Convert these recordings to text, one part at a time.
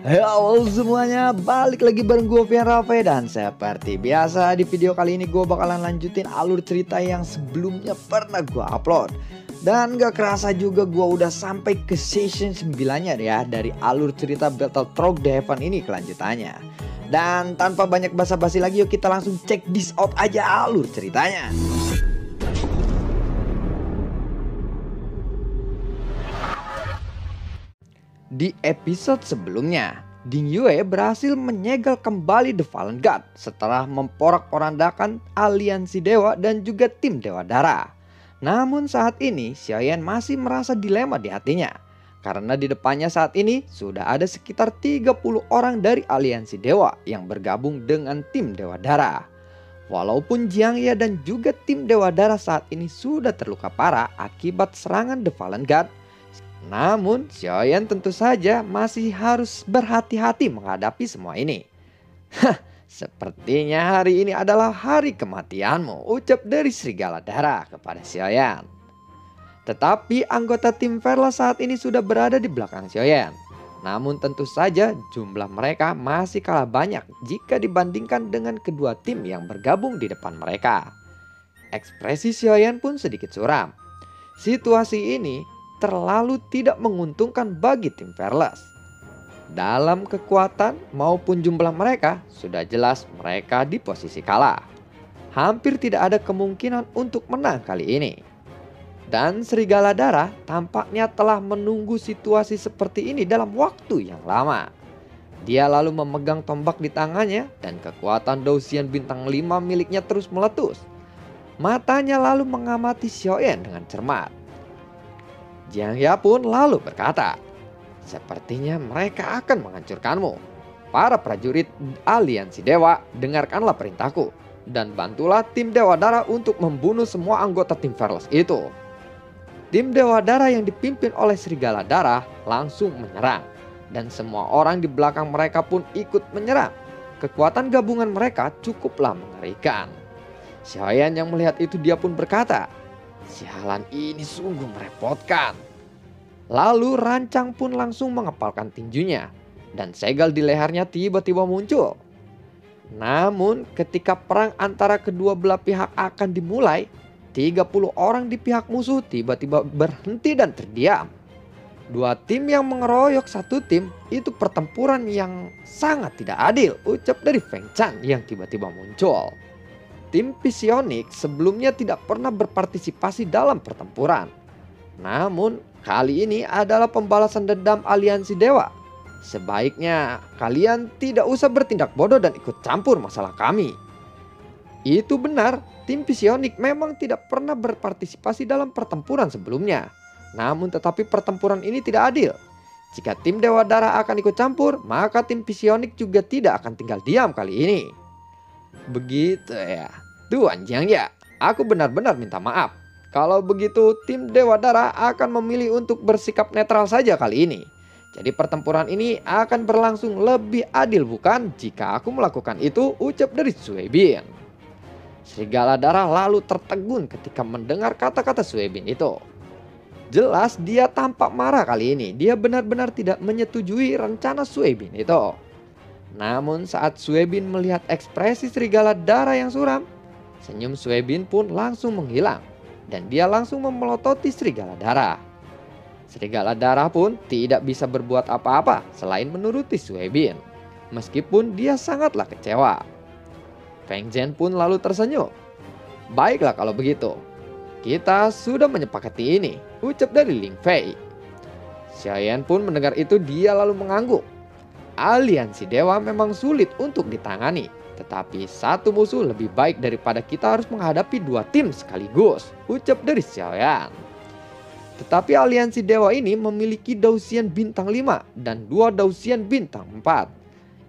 Halo semuanya, balik lagi bareng gue Vian Rafe. Dan seperti biasa di video kali ini gue bakalan lanjutin alur cerita yang sebelumnya pernah gue upload. Dan gak kerasa juga gue udah sampai ke season 9-nya ya dari alur cerita Battle Trog The Heaven ini kelanjutannya. Dan tanpa banyak basa-basi lagi, yuk kita langsung check this out aja alur ceritanya. Di episode sebelumnya, Ding Yue berhasil menyegel kembali The Fallen God setelah memporak-porandakan aliansi dewa dan juga tim Dewa Dara. Namun saat ini Xiaoyan masih merasa dilema di hatinya, karena di depannya saat ini sudah ada sekitar 30 orang dari aliansi dewa yang bergabung dengan tim Dewa Dara. Walaupun Jiang Ye dan juga tim Dewa Dara saat ini sudah terluka parah akibat serangan The Fallen God, namun Xiaoyan tentu saja masih harus berhati-hati menghadapi semua ini. Hah, sepertinya hari ini adalah hari kematianmu, ucap dari Serigala Darah kepada Xiaoyan. Tetapi anggota tim Verla saat ini sudah berada di belakang Xiaoyan. Namun tentu saja jumlah mereka masih kalah banyak jika dibandingkan dengan kedua tim yang bergabung di depan mereka. Ekspresi Xiaoyan pun sedikit suram. Situasi ini terlalu tidak menguntungkan bagi tim Verles. Dalam kekuatan maupun jumlah mereka, sudah jelas mereka di posisi kalah. Hampir tidak ada kemungkinan untuk menang kali ini. Dan Serigala Darah tampaknya telah menunggu situasi seperti ini dalam waktu yang lama. Dia lalu memegang tombak di tangannya dan kekuatan Dousian bintang 5 miliknya terus meletus. Matanya lalu mengamati Xiaoyan dengan cermat. Jiang Ye pun lalu berkata, "Sepertinya mereka akan menghancurkanmu. Para prajurit aliansi dewa, dengarkanlah perintahku dan bantulah tim Dewa Dara untuk membunuh semua anggota tim Verles itu." Tim Dewa Dara yang dipimpin oleh Serigala Darah langsung menyerang, dan semua orang di belakang mereka pun ikut menyerang. Kekuatan gabungan mereka cukuplah mengerikan. Xiaoyan yang melihat itu dia pun berkata, "Sialan, ini sungguh merepotkan." Lalu Rancang pun langsung mengepalkan tinjunya dan segel di lehernya tiba-tiba muncul. Namun ketika perang antara kedua belah pihak akan dimulai, 30 orang di pihak musuh tiba-tiba berhenti dan terdiam. Dua tim yang mengeroyok satu tim, itu pertempuran yang sangat tidak adil, ucap dari Feng Chan yang tiba-tiba muncul. Tim Psionik sebelumnya tidak pernah berpartisipasi dalam pertempuran. Namun kali ini adalah pembalasan dendam aliansi dewa. Sebaiknya kalian tidak usah bertindak bodoh dan ikut campur masalah kami. Itu benar, tim Psionik memang tidak pernah berpartisipasi dalam pertempuran sebelumnya. Namun tetapi pertempuran ini tidak adil. Jika tim Dewa Dara akan ikut campur, maka tim Psionik juga tidak akan tinggal diam kali ini. Begitu ya. Tuan Jiang Ye, aku benar-benar minta maaf. Kalau begitu tim Dewa Dara akan memilih untuk bersikap netral saja kali ini. Jadi pertempuran ini akan berlangsung lebih adil bukan jika aku melakukan itu, ucap dari Sui Bin. Serigala Darah lalu tertegun ketika mendengar kata-kata Sui Bin itu. Jelas dia tampak marah kali ini. Dia benar-benar tidak menyetujui rencana Sui Bin itu. Namun saat Sui Bin melihat ekspresi Serigala Darah yang suram, senyum Sui Bin pun langsung menghilang dan dia langsung memelototi Serigala Darah. Serigala Darah pun tidak bisa berbuat apa-apa selain menuruti Sui Bin, meskipun dia sangatlah kecewa. Feng Zhen pun lalu tersenyum. "Baiklah kalau begitu, kita sudah menyepakati ini," ucap dari Ling Fei. Xiaoyan pun mendengar itu dia lalu mengangguk. Aliansi dewa memang sulit untuk ditangani, tetapi satu musuh lebih baik daripada kita harus menghadapi dua tim sekaligus, ucap dari Xiaoyan. Tetapi aliansi dewa ini memiliki Dousian bintang 5 dan 2 Dousian bintang 4.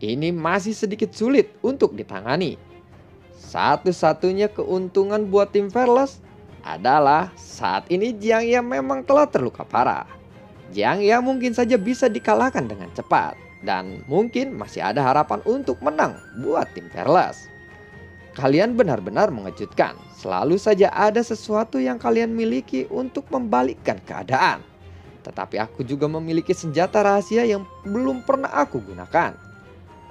Ini masih sedikit sulit untuk ditangani. Satu-satunya keuntungan buat tim Verles adalah saat ini Jiang Ye memang telah terluka parah. Jiang Ye mungkin saja bisa dikalahkan dengan cepat. Dan mungkin masih ada harapan untuk menang buat tim Verles. Kalian benar-benar mengejutkan. Selalu saja ada sesuatu yang kalian miliki untuk membalikkan keadaan. Tetapi aku juga memiliki senjata rahasia yang belum pernah aku gunakan.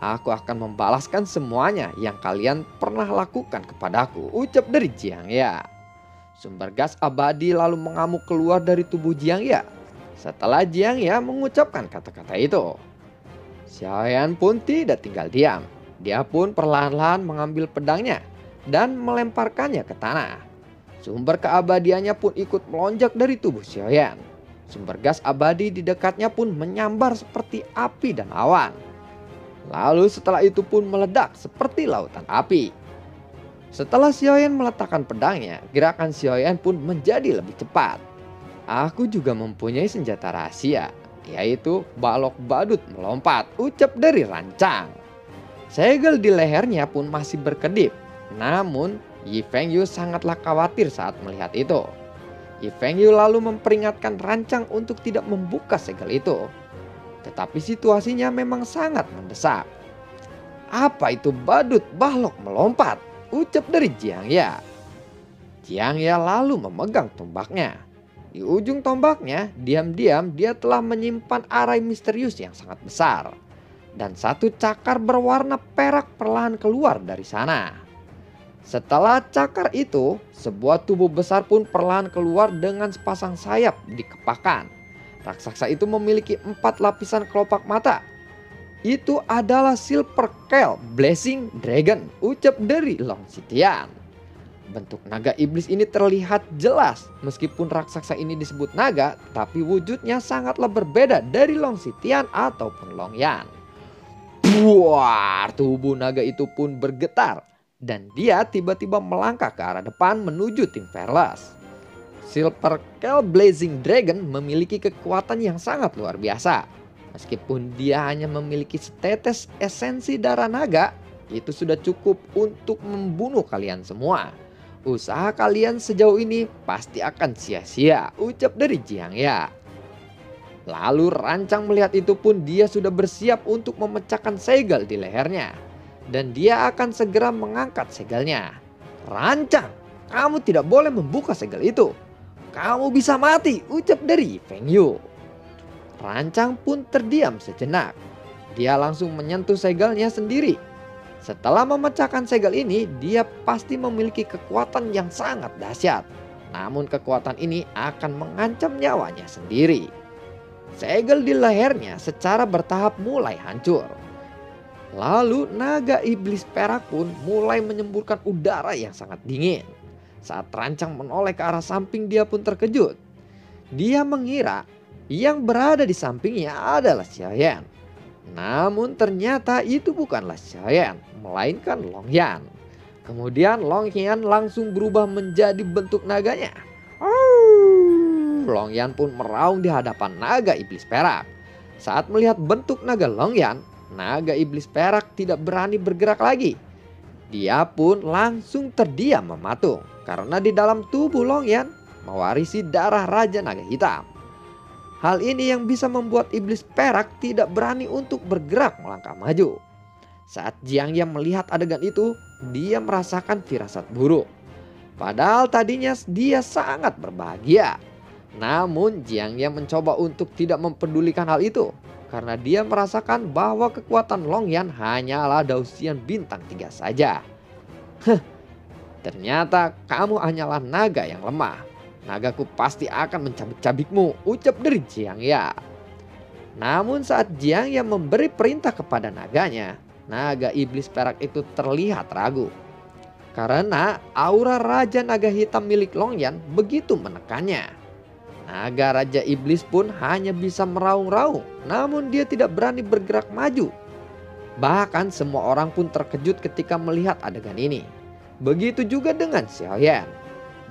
Aku akan membalaskan semuanya yang kalian pernah lakukan kepadaku, ucap dari Jiang Ya. Sumber gas abadi lalu mengamuk keluar dari tubuh Jiang Ya. Setelah Jiang Ya mengucapkan kata-kata itu, Xiaoyan pun tidak tinggal diam. Dia pun perlahan-lahan mengambil pedangnya dan melemparkannya ke tanah. Sumber keabadiannya pun ikut melonjak dari tubuh Xiaoyan. Sumber gas abadi di dekatnya pun menyambar seperti api dan awan. Lalu setelah itu pun meledak seperti lautan api. Setelah Xiaoyan meletakkan pedangnya, gerakan Xiaoyan pun menjadi lebih cepat. Aku juga mempunyai senjata rahasia, yaitu balok badut melompat, ucap dari rancang. Segel di lehernya pun masih berkedip. Namun Yi Fengyu sangatlah khawatir saat melihat itu. Yi Fengyu lalu memperingatkan rancang untuk tidak membuka segel itu. Tetapi situasinya memang sangat mendesak. Apa itu badut balok melompat? Ucap dari Jiang Ya. Jiang Ya lalu memegang tombaknya. Di ujung tombaknya, diam-diam dia telah menyimpan arai misterius yang sangat besar. Dan satu cakar berwarna perak perlahan keluar dari sana. Setelah cakar itu, sebuah tubuh besar pun perlahan keluar dengan sepasang sayap dikepakan. Raksasa itu memiliki 4 lapisan kelopak mata. Itu adalah Silver Kell Blazing Dragon, ucap dari Long Sitian. Bentuk naga iblis ini terlihat jelas. Meskipun raksasa ini disebut naga, tapi wujudnya sangatlah berbeda dari Long Sitian ataupun Long Yan. Buar, tubuh naga itu pun bergetar. Dan dia tiba-tiba melangkah ke arah depan menuju tim Fearless. Silver Kell Blazing Dragon memiliki kekuatan yang sangat luar biasa. Meskipun dia hanya memiliki setetes esensi darah naga, itu sudah cukup untuk membunuh kalian semua. Usaha kalian sejauh ini pasti akan sia-sia, ucap dari Jiang Ya. Lalu rancang melihat itu pun dia sudah bersiap untuk memecahkan segel di lehernya. Dan dia akan segera mengangkat segelnya. Rancang, kamu tidak boleh membuka segel itu. Kamu bisa mati, ucap dari Feng Yu. Rancang pun terdiam sejenak. Dia langsung menyentuh segelnya sendiri. Setelah memecahkan segel ini, dia pasti memiliki kekuatan yang sangat dahsyat. Namun kekuatan ini akan mengancam nyawanya sendiri. Segel di lehernya secara bertahap mulai hancur. Lalu naga iblis perak pun mulai menyemburkan udara yang sangat dingin. Saat rancang menoleh ke arah samping, dia pun terkejut. Dia mengira yang berada di sampingnya adalah Xiaoyan. Namun ternyata itu bukanlah Xiaoyan, melainkan Long Yan. Kemudian Long Yan langsung berubah menjadi bentuk naganya. Long Yan pun meraung di hadapan naga iblis perak. Saat melihat bentuk naga Long Yan, naga iblis perak tidak berani bergerak lagi. Dia pun langsung terdiam mematung karena di dalam tubuh Long Yan mewarisi darah Raja Naga Hitam. Hal ini yang bisa membuat iblis perak tidak berani untuk bergerak melangkah maju. Saat Jiang Ya melihat adegan itu, dia merasakan firasat buruk. Padahal tadinya dia sangat berbahagia. Namun Jiang Ya mencoba untuk tidak mempedulikan hal itu. Karena dia merasakan bahwa kekuatan Long Yan hanyalah dausian bintang 3 saja. Ternyata kamu hanyalah naga yang lemah. Nagaku pasti akan mencabik-cabikmu, ucap dari Jiang Ya. Namun saat Jiang Ya memberi perintah kepada naganya, naga iblis perak itu terlihat ragu. Karena aura Raja Naga Hitam milik Long Yan begitu menekannya. Naga Raja Iblis pun hanya bisa meraung-raung, namun dia tidak berani bergerak maju. Bahkan semua orang pun terkejut ketika melihat adegan ini. Begitu juga dengan Xiaoyan.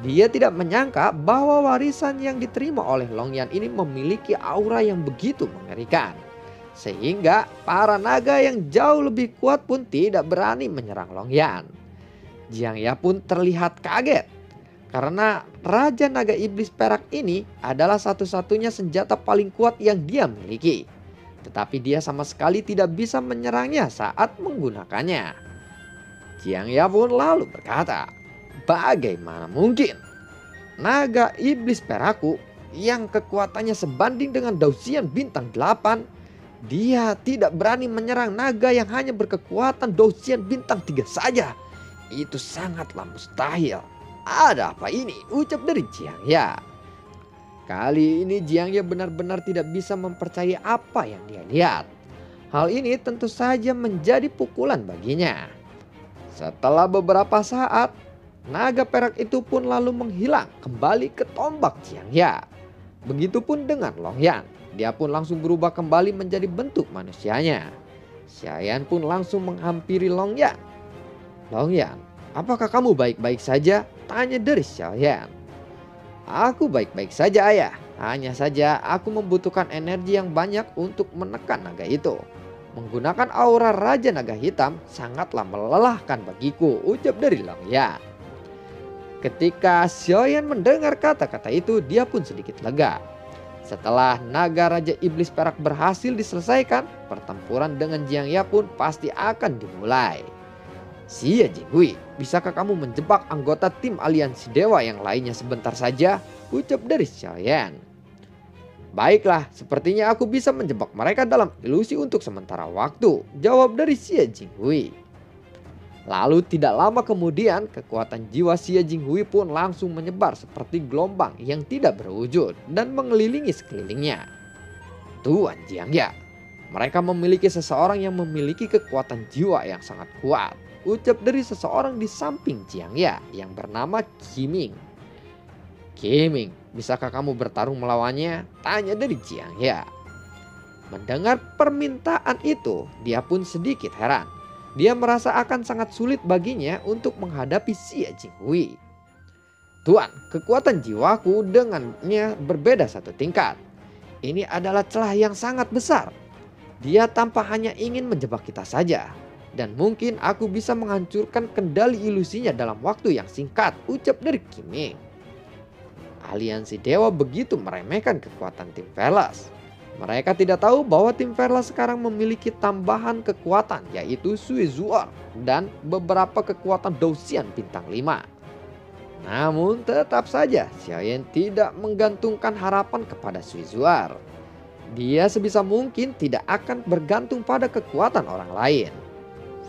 Dia tidak menyangka bahwa warisan yang diterima oleh Long Yan ini memiliki aura yang begitu mengerikan. Sehingga para naga yang jauh lebih kuat pun tidak berani menyerang Long Yan. Jiang Ya pun terlihat kaget. Karena Raja Naga Iblis Perak ini adalah satu-satunya senjata paling kuat yang dia miliki. Tetapi dia sama sekali tidak bisa menyerangnya saat menggunakannya. Jiang Ya pun lalu berkata, bagaimana mungkin? Naga Iblis Perakku yang kekuatannya sebanding dengan Dausian bintang 8, dia tidak berani menyerang naga yang hanya berkekuatan Dausian bintang 3 saja. Itu sangatlah mustahil. Ada apa ini? Ucap dari Jiang Ya. Kali ini Jiang Ya benar-benar tidak bisa mempercayai apa yang dia lihat. Hal ini tentu saja menjadi pukulan baginya. Setelah beberapa saat, naga perak itu pun lalu menghilang kembali ke tombak Jiang Ya. Begitupun dengan Long Yan. Dia pun langsung berubah kembali menjadi bentuk manusianya. Xiaoyan pun langsung menghampiri Long Yan. Long Yan, apakah kamu baik-baik saja? Tanya dari Xiaoyan. Aku baik-baik saja ayah. Hanya saja aku membutuhkan energi yang banyak untuk menekan naga itu. Menggunakan aura Raja Naga Hitam sangatlah melelahkan bagiku, ucap dari Long Yan. Ketika Xiaoyan mendengar kata-kata itu, dia pun sedikit lega. Setelah naga Raja Iblis Perak berhasil diselesaikan, pertempuran dengan Jiang Ya pun pasti akan dimulai. Xia Jinghui, bisakah kamu menjebak anggota tim aliansi dewa yang lainnya sebentar saja? Ucap dari Xiaoyan. Baiklah, sepertinya aku bisa menjebak mereka dalam ilusi untuk sementara waktu, jawab dari Xia Jinghui. Lalu tidak lama kemudian, kekuatan jiwa Xia Jinghui pun langsung menyebar seperti gelombang yang tidak berwujud dan mengelilingi sekelilingnya. Tuan Jiang Ya, mereka memiliki seseorang yang memiliki kekuatan jiwa yang sangat kuat, ucap dari seseorang di samping Jiang Ya yang bernama Qiming. Qiming, bisakah kamu bertarung melawannya? Tanya dari Jiang Ya. Mendengar permintaan itu, dia pun sedikit heran. Dia merasa akan sangat sulit baginya untuk menghadapi Xia Jinghui. Tuan, kekuatan jiwaku dengannya berbeda satu tingkat. Ini adalah celah yang sangat besar. Dia tanpa hanya ingin menjebak kita saja. Dan mungkin aku bisa menghancurkan kendali ilusinya dalam waktu yang singkat, ucap dari Qiming. Aliansi dewa begitu meremehkan kekuatan tim Velas. Mereka tidak tahu bahwa tim Velas sekarang memiliki tambahan kekuatan, yaitu Suizuar dan beberapa kekuatan Dausian bintang 5. Namun tetap saja Xiaoyan tidak menggantungkan harapan kepada Suizuar. Dia sebisa mungkin tidak akan bergantung pada kekuatan orang lain.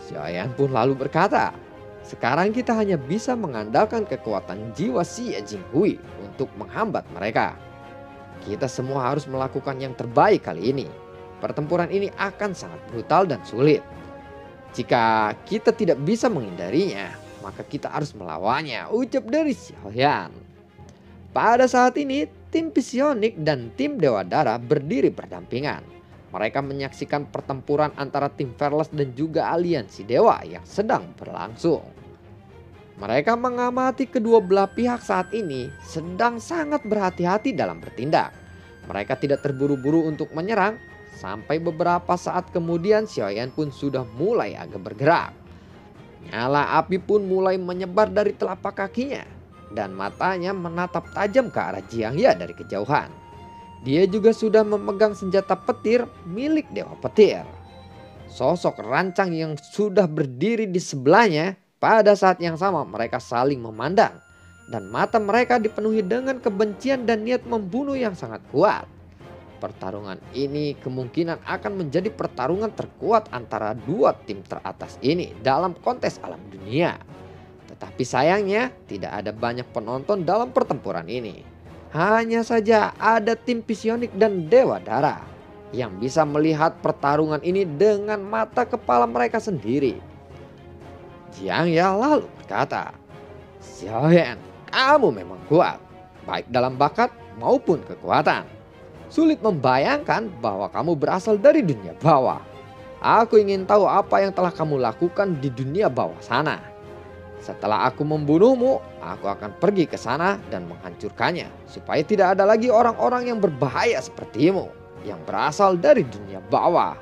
Xiaoyan pun lalu berkata, sekarang kita hanya bisa mengandalkan kekuatan jiwa Xia Jinghui untuk menghambat mereka. Kita semua harus melakukan yang terbaik kali ini. Pertempuran ini akan sangat brutal dan sulit. Jika kita tidak bisa menghindarinya, maka kita harus melawannya, ucap dari Xiaoyan. Pada saat ini, tim Psionik dan tim Dewa Dara berdiri berdampingan. Mereka menyaksikan pertempuran antara tim Verles dan juga aliansi dewa yang sedang berlangsung. Mereka mengamati kedua belah pihak saat ini sedang sangat berhati-hati dalam bertindak. Mereka tidak terburu-buru untuk menyerang. Sampai beberapa saat kemudian Xiaoyan pun sudah mulai agak bergerak. Nyala api pun mulai menyebar dari telapak kakinya. Dan matanya menatap tajam ke arah Jiang Ya dari kejauhan. Dia juga sudah memegang senjata petir milik Dewa Petir. Sosok rancang yang sudah berdiri di sebelahnya. Pada saat yang sama mereka saling memandang. Dan mata mereka dipenuhi dengan kebencian dan niat membunuh yang sangat kuat. Pertarungan ini kemungkinan akan menjadi pertarungan terkuat antara dua tim teratas ini dalam kontes alam dunia. Tetapi sayangnya tidak ada banyak penonton dalam pertempuran ini. Hanya saja ada tim Psionik dan Dewa Dara yang bisa melihat pertarungan ini dengan mata kepala mereka sendiri. Jiang Ya lalu berkata, Xiaoyan, kamu memang kuat, baik dalam bakat maupun kekuatan. Sulit membayangkan bahwa kamu berasal dari dunia bawah. Aku ingin tahu apa yang telah kamu lakukan di dunia bawah sana. Setelah aku membunuhmu, aku akan pergi ke sana dan menghancurkannya. Supaya tidak ada lagi orang-orang yang berbahaya sepertimu yang berasal dari dunia bawah.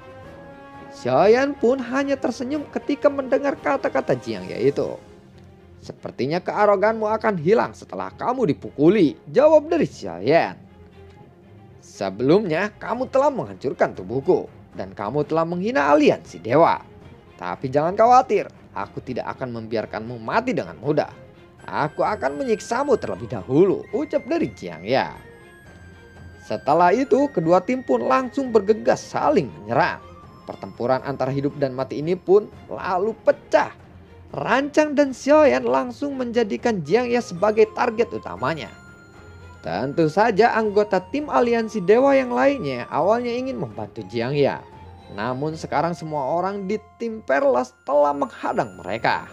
Xiaoyan pun hanya tersenyum ketika mendengar kata-kata Jiang Ya itu. Sepertinya kearoganmu akan hilang setelah kamu dipukuli, jawab dari Xiaoyan. Sebelumnya kamu telah menghancurkan tubuhku dan kamu telah menghina aliansi dewa. Tapi jangan khawatir, aku tidak akan membiarkanmu mati dengan mudah. Aku akan menyiksamu terlebih dahulu, ucap dari Jiang Ya. Setelah itu, kedua tim pun langsung bergegas saling menyerang. Pertempuran antara hidup dan mati ini pun lalu pecah. Rancang dan Xiaoyan langsung menjadikan Jiang Ya sebagai target utamanya. Tentu saja anggota tim aliansi dewa yang lainnya awalnya ingin membantu Jiang Ya. Namun sekarang semua orang di tim Perlas telah menghadang mereka.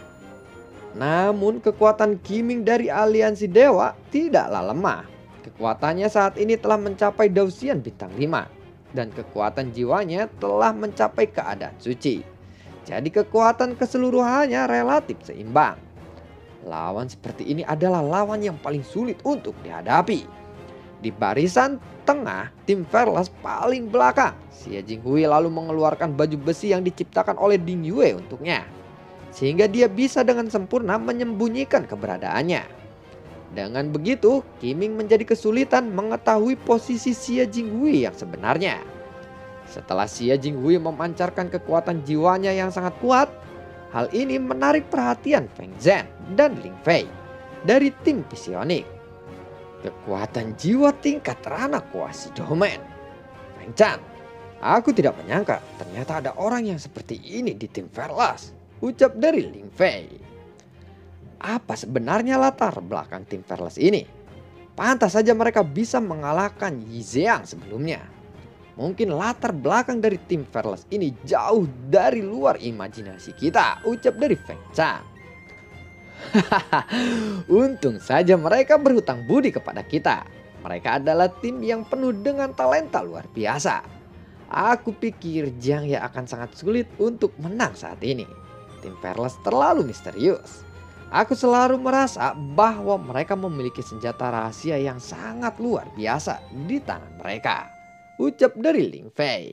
Namun kekuatan Qiming dari aliansi dewa tidaklah lemah. Kekuatannya saat ini telah mencapai Dausian bintang 5. Dan kekuatan jiwanya telah mencapai keadaan suci. Jadi kekuatan keseluruhannya relatif seimbang. Lawan seperti ini adalah lawan yang paling sulit untuk dihadapi. Di barisan tengah, tim Perlas paling belakang. Xie Jinghui lalu mengeluarkan baju besi yang diciptakan oleh Ding Yue untuknya. Sehingga dia bisa dengan sempurna menyembunyikan keberadaannya. Dengan begitu, Qiming menjadi kesulitan mengetahui posisi Xie Jinghui yang sebenarnya. Setelah Xie Jinghui memancarkan kekuatan jiwanya yang sangat kuat, hal ini menarik perhatian Feng Zhen dan Ling Fei dari tim Psionik. Kekuatan jiwa tingkat ranah kuasi domain. Feng Zhen, aku tidak menyangka ternyata ada orang yang seperti ini di tim Perlas, ucap dari Ling Fei. Apa sebenarnya latar belakang tim Perlas ini? Pantas saja mereka bisa mengalahkan Yi Zheang sebelumnya. Mungkin latar belakang dari tim Perlas ini jauh dari luar imajinasi kita, ucap dari Feng Zhen. Untung saja mereka berhutang budi kepada kita. Mereka adalah tim yang penuh dengan talenta luar biasa. Aku pikir Jiang Ya akan sangat sulit untuk menang saat ini. Tim Perlas terlalu misterius. Aku selalu merasa bahwa mereka memiliki senjata rahasia yang sangat luar biasa di tangan mereka, ucap dari Ling Fei.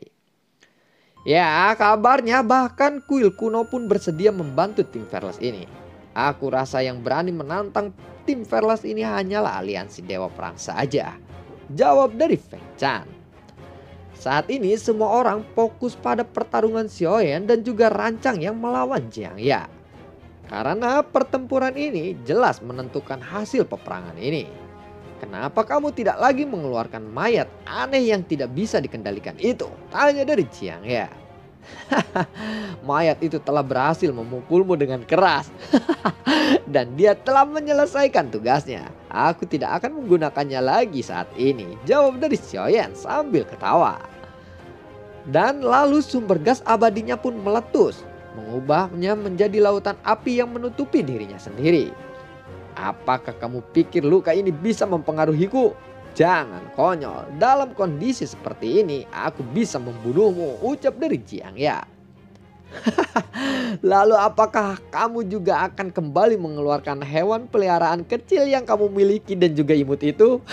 Ya, kabarnya bahkan kuil kuno pun bersedia membantu tim Perlas ini. Aku rasa yang berani menantang tim Perlas ini hanyalah aliansi dewa perang saja, jawab dari Feng Zhen. Saat ini semua orang fokus pada pertarungan Xiaoyan dan juga Rancang yang melawan Jiang Ya. Karena pertempuran ini jelas menentukan hasil peperangan ini. Kenapa kamu tidak lagi mengeluarkan mayat aneh yang tidak bisa dikendalikan itu? Tanya dari Jiang Ya. Mayat itu telah berhasil memukulmu dengan keras. Dan dia telah menyelesaikan tugasnya. Aku tidak akan menggunakannya lagi saat ini, jawab dari Xiaoyan sambil ketawa. Dan lalu sumber gas abadinya pun meletus, mengubahnya menjadi lautan api yang menutupi dirinya sendiri. Apakah kamu pikir luka ini bisa mempengaruhiku? Jangan konyol, dalam kondisi seperti ini aku bisa membunuhmu, ucap dari Jiang Ya. Lalu apakah kamu juga akan kembali mengeluarkan hewan peliharaan kecil yang kamu miliki dan juga imut itu?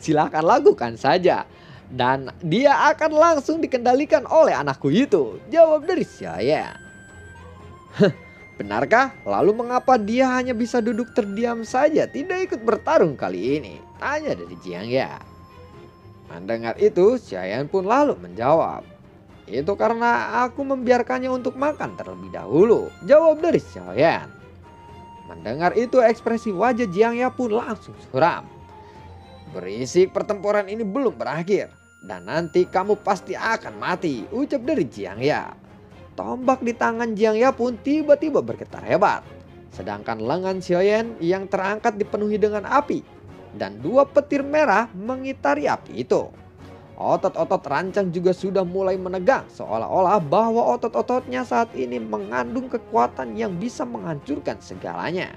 Silahkan lakukan saja. Dan dia akan langsung dikendalikan oleh anakku itu, jawab dari Xiaoyan. Benarkah? Lalu mengapa dia hanya bisa duduk terdiam saja, tidak ikut bertarung kali ini? Tanya dari Jiang Ya. Mendengar itu, Xiaoyan pun lalu menjawab. Itu karena aku membiarkannya untuk makan terlebih dahulu, jawab dari Xiaoyan. Mendengar itu, ekspresi wajah Jiang Ya pun langsung suram. Berisik, pertempuran ini belum berakhir. Dan nanti kamu pasti akan mati, ucap dari Jiang Ya. Tombak di tangan Jiang Ya pun tiba-tiba bergetar hebat. Sedangkan lengan Xiaoyan yang terangkat dipenuhi dengan api. Dan dua petir merah mengitari api itu. Otot-otot Rancang juga sudah mulai menegang, seolah-olah bahwa otot-ototnya saat ini mengandung kekuatan yang bisa menghancurkan segalanya.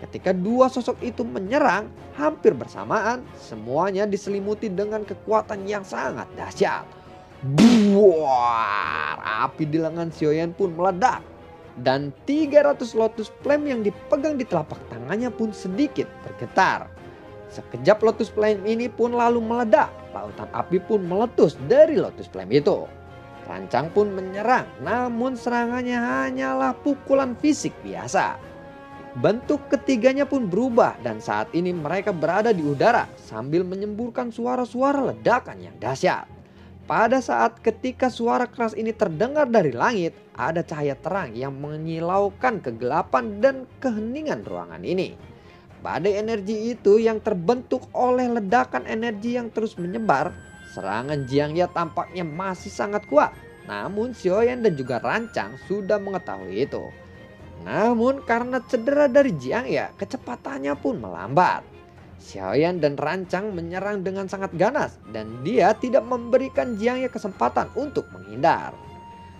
Ketika dua sosok itu menyerang hampir bersamaan, semuanya diselimuti dengan kekuatan yang sangat dahsyat. Buar, api di lengan Xiaoyan pun meledak. Dan 300 Lotus Flame yang dipegang di telapak tangannya pun sedikit bergetar. Sekejap Lotus Flame ini pun lalu meledak. Lautan api pun meletus dari Lotus Flame itu. Rancang pun menyerang, namun serangannya hanyalah pukulan fisik biasa. Bentuk ketiganya pun berubah dan saat ini mereka berada di udara sambil menyemburkan suara-suara ledakan yang dahsyat. Pada saat ketika suara keras ini terdengar dari langit, ada cahaya terang yang menyilaukan kegelapan dan keheningan ruangan ini. badai energi itu yang terbentuk oleh ledakan energi yang terus menyebar, serangan Jiangya tampaknya masih sangat kuat. Namun Xiaoyan dan juga Rancang sudah mengetahui itu. Namun karena cedera dari Jiangya, kecepatannya pun melambat. Xiaoyan dan Rancang menyerang dengan sangat ganas dan dia tidak memberikan Jiangya kesempatan untuk menghindar.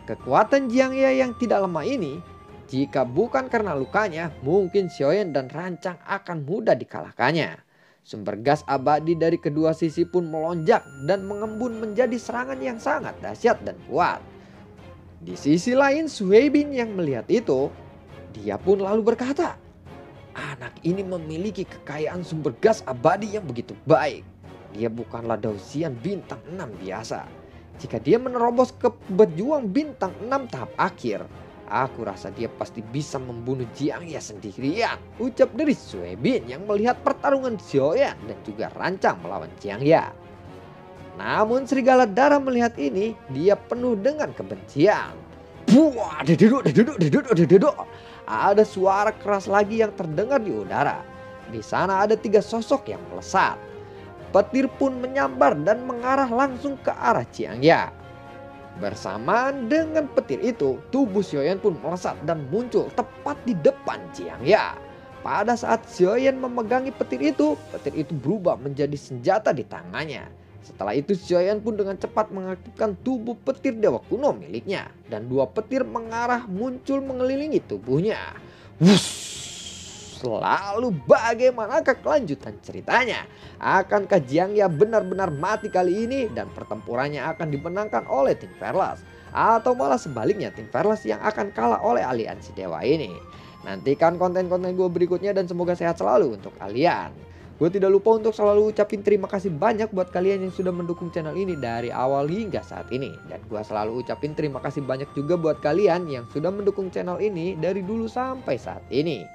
Kekuatan Jiangya yang tidak lemah ini, jika bukan karena lukanya, mungkin Xiaoyan dan Rancang akan mudah dikalahkannya. Sumber gas abadi dari kedua sisi pun melonjak dan mengembun menjadi serangan yang sangat dahsyat dan kuat. Di sisi lain, Suheibin yang melihat itu, dia pun lalu berkata, "Anak ini memiliki kekayaan sumber gas abadi yang begitu baik. Dia bukanlah Dausian bintang 6 biasa. Jika dia menerobos ke berjuang bintang 6 tahap akhir, aku rasa dia pasti bisa membunuh Jiangya sendirian," ucap dari Suebin yang melihat pertarungan Xiaoyan dan juga Rancang melawan Jiangya. Namun serigala darah melihat ini, dia penuh dengan kebencian. Buah, deduduk, deduduk, deduduk, deduduk. Ada suara keras lagi yang terdengar di udara. Di sana ada 3 sosok yang melesat. Petir pun menyambar dan mengarah langsung ke arah Jiangya. Bersamaan dengan petir itu, tubuh Xiaoyan pun melesat dan muncul tepat di depan Jiangya. Pada saat Xiaoyan memegangi petir itu berubah menjadi senjata di tangannya. Setelah itu Xiaoyan pun dengan cepat mengaktifkan tubuh petir dewa kuno miliknya. Dan 2 petir mengarah muncul mengelilingi tubuhnya. Wush! Lalu bagaimanakah kelanjutan ceritanya? Akankah Jiangya benar-benar mati kali ini dan pertempurannya akan dimenangkan oleh tim Verlas? Atau malah sebaliknya tim Verlas yang akan kalah oleh aliansi dewa ini? Nantikan konten-konten gue berikutnya dan semoga sehat selalu untuk kalian. Gue tidak lupa untuk selalu ucapin terima kasih banyak buat kalian yang sudah mendukung channel ini dari awal hingga saat ini. Dan gue selalu ucapin terima kasih banyak juga buat kalian yang sudah mendukung channel ini dari dulu sampai saat ini.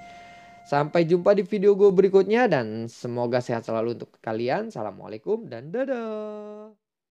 Sampai jumpa di video gue berikutnya dan semoga sehat selalu untuk kalian. Assalamualaikum dan dadah.